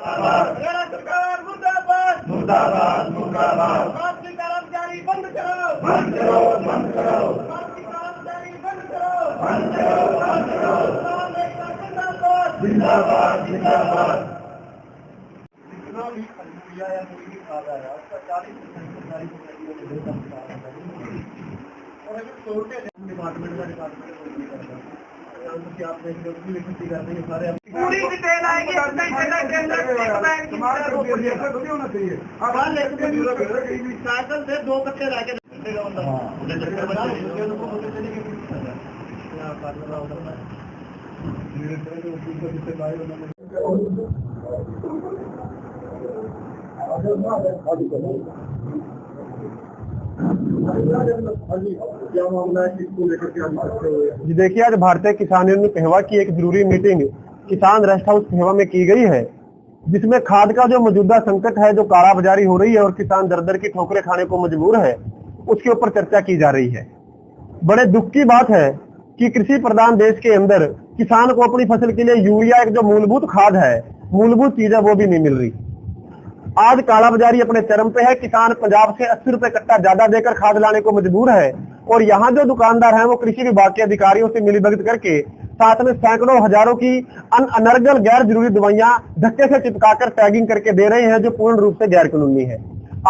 हरियाणा सरकार मुर्दाबाद मुर्दाबाद मुर्दाबाद। भारतीय कर्मचारी बंद करो बंद करो बंद करो। भारतीय कर्मचारी बंद करो बंद करो बंद करो। जिंदाबाद जिंदाबाद। जितना भी यूरिया या कोई भी खाद आया उसका 40% सरकारी और अगर छोटे डिपार्टमेंट का पूरी डिटेल आएगी। साइकिल से 2 कट्टे लाके जी देखिए, आज भारतीय किसान यूनियन पहवा की एक जरूरी मीटिंग किसान रेस्ट हाउस पहवा में की गई है, जिसमें खाद का जो मौजूदा संकट है, जो कालाबाजारी हो रही है और किसान दर दर की ठोकरें खाने को मजबूर है, उसके ऊपर चर्चा की जा रही है। बड़े दुख की बात है कि कृषि प्रधान देश के अंदर किसान को अपनी फसल के लिए यूरिया, एक जो मूलभूत खाद है, मूलभूत चीज है, वो भी नहीं मिल रही। आज कालाबाजारी अपने चरम पे है। किसान पंजाब से 80 रुपए कट्टा ज्यादा देकर खाद लाने को मजबूर है और यहाँ जो दुकानदार हैं वो कृषि विभाग के अधिकारियों से मिलीभगत करके साथ में सैकड़ों हजारों की अनर्गल गैर जरूरी दवाइयां धक्के से चिपकाकर टैगिंग करके दे रहे हैं, जो पूर्ण रूप से गैर कानूनी है।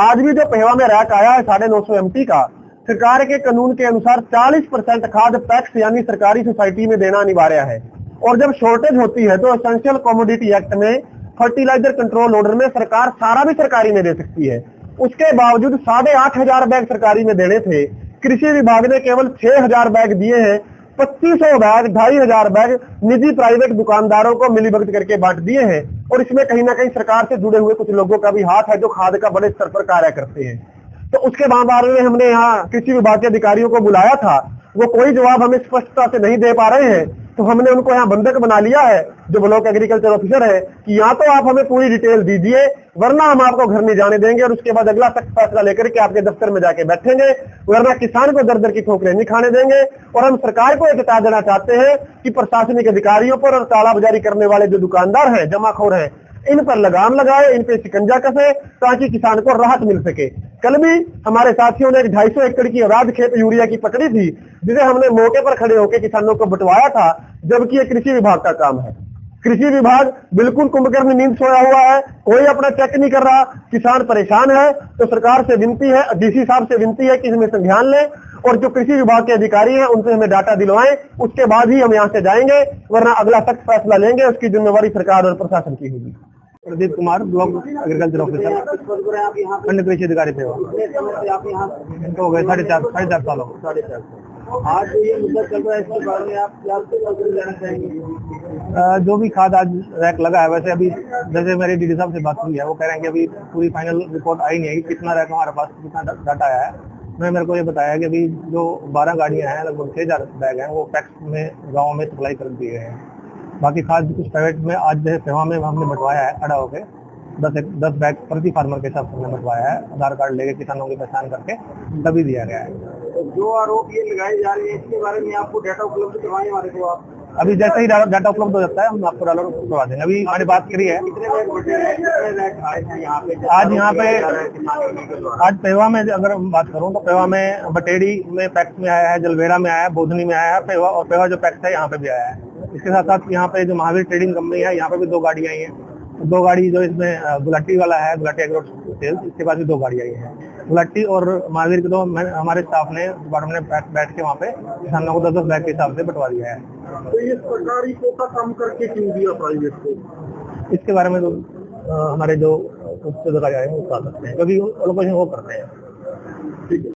आज भी जो पहवा में रैक आया है 950 MT का, सरकार के कानून के अनुसार 40% खाद पैक्स यानी सरकारी सोसाइटी में देना अनिवार्य है। और जब शॉर्टेज होती है तो एसेंशियल कमोडिटी एक्ट में फर्टिलाइजर कंट्रोल ऑर्डर में सरकार सारा भी सरकारी में दे सकती है। उसके बावजूद 8,500 बैग सरकारी में देने थे, कृषि विभाग ने केवल 6,000 बैग दिए हैं। 2500 बैग, 2,500 बैग निजी प्राइवेट दुकानदारों को मिलीभगत करके बांट दिए हैं। और इसमें कहीं ना कहीं सरकार से जुड़े हुए कुछ लोगों का भी हाथ है, जो खाद का बड़े स्तर पर कार्य करते हैं। तो उसके बारे में हमने यहाँ कृषि विभाग के अधिकारियों को बुलाया था, वो कोई जवाब हमें स्पष्टता से नहीं दे पा रहे हैं। तो हमने उनको यहाँ बंधक बना लिया है, जो ब्लॉक एग्रीकल्चर ऑफिसर है, कि या तो आप हमें पूरी डिटेल दीजिए, वरना हम आपको घर नहीं जाने देंगे और उसके बाद अगला सख्त फैसला लेकर के आपके दफ्तर में जाके बैठेंगे, वरना किसान को दर दर की ठोकरें नहीं खाने देंगे। और हम सरकार को एक बता देना चाहते हैं कि प्रशासनिक अधिकारियों पर और कालाबाजारी करने वाले जो दुकानदार हैं, जमाखोर हैं, इन पर लगाम लगाए, इन पे शिकंजा कसे, ताकि किसान को राहत मिल सके। कल भी हमारे साथियों ने 250 एकड़ की अवैध खेत यूरिया की पकड़ी थी, जिसे हमने मौके पर खड़े होकर किसानों को बंटवाया था, जबकि ये कृषि विभाग का काम है। कृषि विभाग बिल्कुल कुंभकर्ण नींद सोया हुआ है, कोई अपना चेक नहीं कर रहा, किसान परेशान है। तो सरकार से विनती है, डीसी साहब से विनती है कि इसमें संज्ञान लें और जो कृषि विभाग के अधिकारी हैं उनसे हमें डाटा दिलवाएं, उसके बाद ही हम यहाँ से जाएंगे, वरना अगला सख्त फैसला लेंगे। उसकी जिम्मेवारी सरकार और प्रशासन की होगी। Pradeep Kumar, block agriculture officer, अन्य कृषि अधिकारी थे। इनको हो गए 4.5 साल हो गए। आज ये मुद्दा चल रहा है, इसके बारे में आप क्या कहना चाहेंगे? जो भी खाद आज रैक लगा है, वैसे अभी जैसे मेरे डीडी साहब से बात हुई है, वो कह रहे हैं कि अभी पूरी फाइनल रिपोर्ट आई नहीं है कि कितना रैक हमारे पास, कितना डाटा आया है। मेरे को ये बताया कि अभी जो 12 गाड़ियां हैं, लगभग 6,000 बैग हैं, वो पैक्स में गाँव में सप्लाई कर दिए गए हैं। बाकी खाद कुछ प्राइवेट में आज जैसे सेवा में हमने बंटवाया है, खड़ा होकर 10 बैग प्रति फार्मर के हिसाब से हमने बंटवाया है। आधार कार्ड लेके किसानों की पहचान करके तभी दिया गया है। जो आरोप ये लगाए जा रहे हैं, इसके बारे में आपको डाटा उपलब्ध करवाएं हमारे को। आप अभी जैसे ही डाटा उपलब्ध हो जाता है हम आपको डाटा करवा देंगे। अभी मैंने बात करी है आज यहाँ पे, आज पेवा में अगर हम बात करूँ तो पेवा में बटेड़ी में पैक्स में आया है, जलवेरा में आया है, बोधनी में आया है पेवा, और पेवा जो पैक्स है यहाँ पे भी आया है। इसके साथ साथ यहाँ पे जो महावीर ट्रेडिंग कंपनी है, यहाँ पे भी 2 गाड़ी आई है। 2 गाड़ी जो इसमें गुलाटी वाला है, गुलाटी एग्रो सेल्स, इसके बाद भी 2 गाड़ी आई है। गुलाटी और महावीर के तो हमारे स्टाफ ने डिपार्टमेंट में बैठ के वहाँ पे किसानों को 10-10 बैग के हिसाब से बंटवा दिया है। तो ये सरकारी कोटा कम करके क्यों दिया प्राइवेट को? इसके बारे में तो हमारे जो उच्च अधिकारी हैं वो बता सकते हैं, क्योंकि वो लोग वो करते हैं।